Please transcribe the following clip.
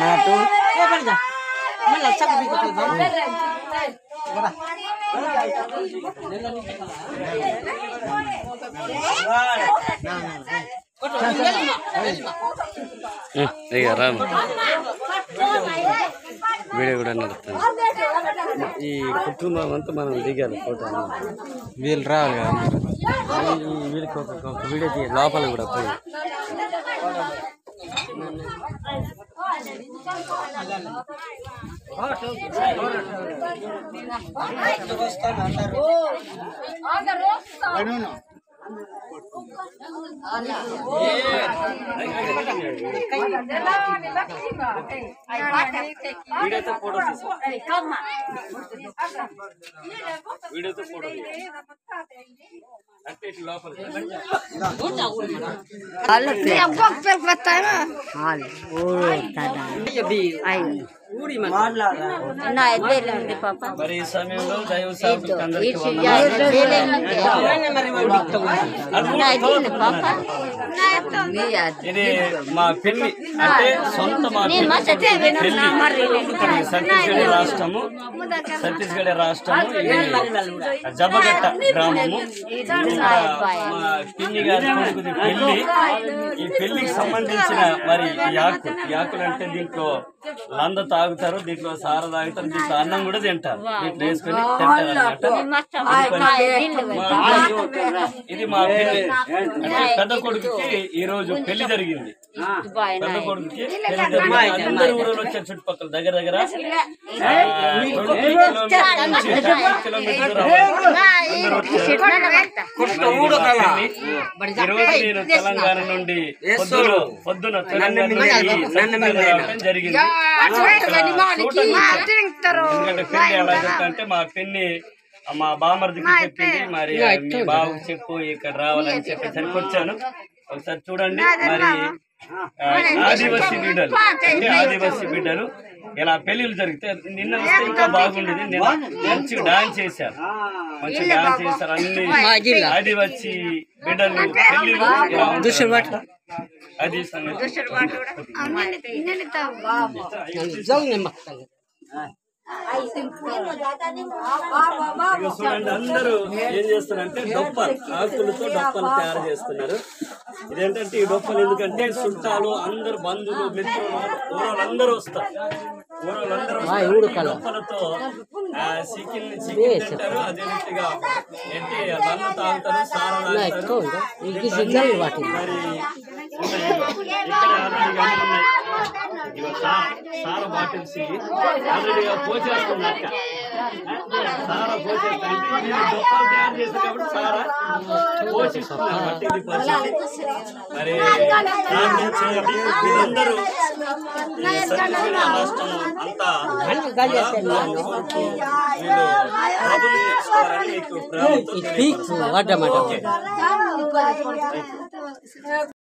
నాటు వీడియో కూడా నడుస్తుంది. ఈ కుటుంబం అంతా మనం దిగాలి ఫోటో. వీళ్ళు రావాలి కదా, వీళ్ళకి ఒక వీడియో తీయాలి లోపల కూడా పోయి. వీడియోతో ఫోటో అంటే ఇట్లా లోపల మరి ఈ సమయంలో దైవ సేవకులందరికీ ఇది మా పెళ్లి అంటే సొంత మా ఛత్తీస్గఢ్ రాష్ట్రము జబగట్ట గ్రామము. మా పిన్ని గారి కొడుకుది పెళ్లి. ఈ పెళ్లికి సంబంధించిన మరి యాకులు అంటే దీంట్లో లంద తాగుతారు, దీంట్లో సార తాగుతారు, దీంట్లో అన్నం కూడా తింటారు, దీంట్లో వేసుకొని తింటారు అన్నమాట. ఇది మా పెళ్లి అంటే పెద్ద కొడుకుకి ఈ రోజు పెళ్లి జరిగింది. పెద్ద కొడుకుకి పెళ్లి జరిగింది. అందరు ఊళ్ళో వచ్చారు, చుట్టుపక్కల దగ్గర దగ్గర 2 కిలోమీటర్లు. నేను తెలంగాణ నుండి పొద్దున జరిగింది. ఎందుకంటే పెళ్లి ఎలా చెప్తా మా పెళ్లి మా బామర్దికి చెప్పింది, మరి మీ బాబుకి చెప్పు ఇక్కడ రావాలని చెప్పి సరికొచ్చాను. ఒకసారి చూడండి. మరి ఆదివాసీ బిడ్డలు ఇలా పెళ్లిళ్ళు జరిగితే నిన్న వస్తే ఇంకా బాగుండేది. నిన్న మంచిగా డాన్స్ చేశారు, మంచిగా డాన్స్ చేశారు. అన్ని ఆదివాసీ బిడ్డలు పెళ్లిళ్ళు అది సంగతి. చూడండి, అందరూ ఏం చేస్తారంటే డొప్పలు, ఆకులతో డొప్పలు తయారు చేస్తున్నారు. ఇదేంటంటే ఈ డొప్పలు ఎందుకంటే చుట్టాలు అందరు బంధువులు మిత్రులు ఊరోళ్ళందరూ వస్తారు. డొప్పలతో చికెన్ తింటారు. అదే రీతిగా ఏంటి బంధు తాగుతారు, సారా తాగుతారు. మరి సారా బాటిల్స్ ఆల్రెడీగా పోసేస్తున్నట్ట. సారా పోసేస్తారు, డొప్పలు తయారు చేస్తారు కాబట్టి సారా పోషిస్తున్నారు. మరి వీళ్ళందరూ రాష్ట్రం అంతా వీళ్ళు ప్రభుత్వం తీసుకోవాలని మీకు ప్రభుత్వం